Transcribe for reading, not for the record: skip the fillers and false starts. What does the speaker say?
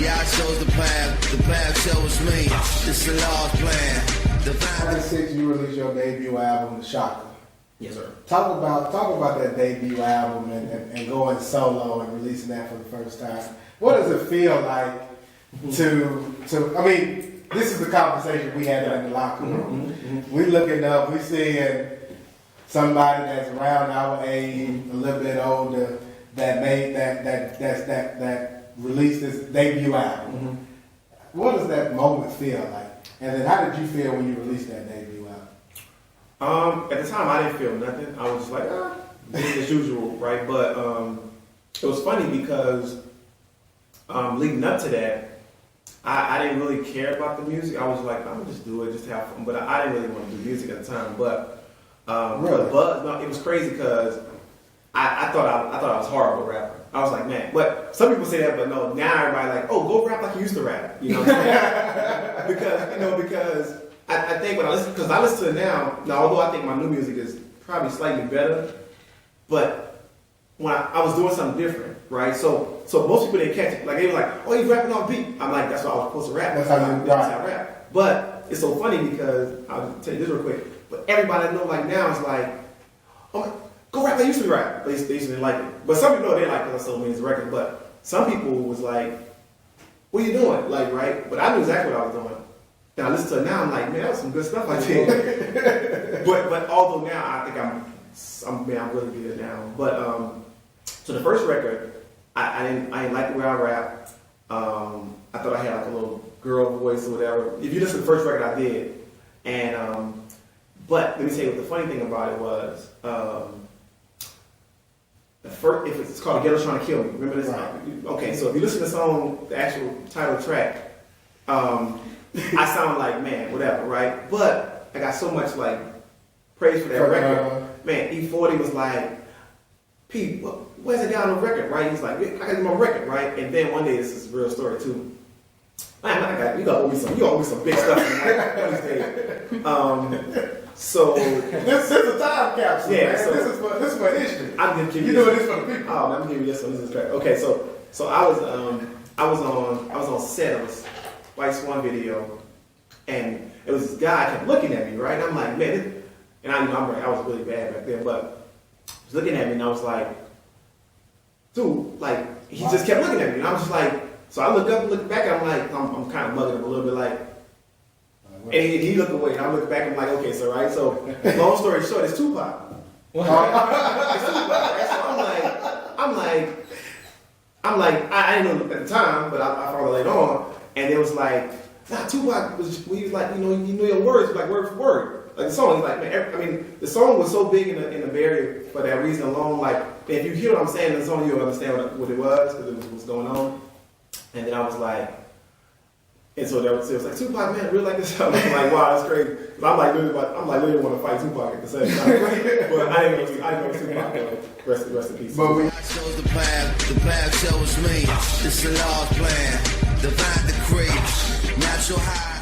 I chose the path chose me. This the Lord's plan. 96, you released your debut album, The Shocker. Yes, sir. Talk about that debut album and going solo and releasing that for the first time. What does it feel like to? I mean, this is the conversation we had in the locker room. We looking up, we seeing somebody that's around our age, a little bit older, that made that released this debut album. What does that moment feel like? And then how did you feel when you released that debut album? At the time, I didn't feel nothing. I was just like, business as usual, right? But it was funny because leading up to that, I didn't really care about the music. I was like, I'm gonna just do it, just have fun. But I didn't really want to do music at the time. But really? It was crazy because I thought I was a horrible rapper. I was like, man. But some people say that, but no. Now everybody like, oh, go rap like you used to rap. You know what I'm saying? because I think when I listen to it now, although I think my new music is probably slightly better, but when I was doing something different, right? So most people didn't catch it. Like they were like, oh, he's rapping off beat. I'm like, that's what I was supposed to rap. That's how I rap. But it's so funny because I'll tell you this real quick. But everybody I know like now is like, oh, go rap like you used to rap. They used to didn't like it. But some people know they like it, so it means the record. But some people was like, what are you doing? Like, right? But I knew exactly what I was doing. And I listen to it now, I'm like, man, that was some good stuff I did. but although now I think I'm really good now. But so the first record, I didn't like the way I rap. I thought I had like a little girl voice or whatever. If you listen to the first record, I did. And but let me tell you what the funny thing about it was. It's called "The Ghetto's Trying to Kill Me." Remember this? Right. Okay, so if you listen to the song, the actual title track, I sound like man, whatever, right? But I got so much like praise for that record. Man, E-40 was like, Pete, where's the guy on the record, right? He's like, I got him on record, right? And then one day, this is a real story too. Man, you gotta owe me some big stuff one of these days. So this is a time capsule. Yeah, man. so this is for history. I'm gonna give you doing this for the people. Oh, I'm gonna give you this one. This is great. Okay, so I was on set of a White Swan video, and it was this guy kept looking at me, right? And I'm like, man, and I was really bad back then, but he was looking at me, and I was like, dude, like he just kept looking at me, and I was just like, so I look up and look back, and I'm like, I'm kind of mugging him a little bit, like. And he looked away, and I look back and I'm like, okay, so right, so long story short, it's Tupac. It's Tupac, right? So I'm like, I didn't know at the time, but I found it later on, and it was like, nah, Tupac was like, you knew your words, like word for word. Like the song, like, man, I mean, the song was so big in the Bay Area for that reason alone. Like, if you hear what I'm saying in the song, you'll understand what it was, because it was what's going on. And then I was like, and so it was like, Tupac, man, I really like this song. I'm like, wow, that's crazy. Cause I'm like literally want to fight Tupac at the same time. But I didn't know Tupac, though. Rest in peace. But I chose the path chose me. This is the Lord's plan. Divine decree. Natural high.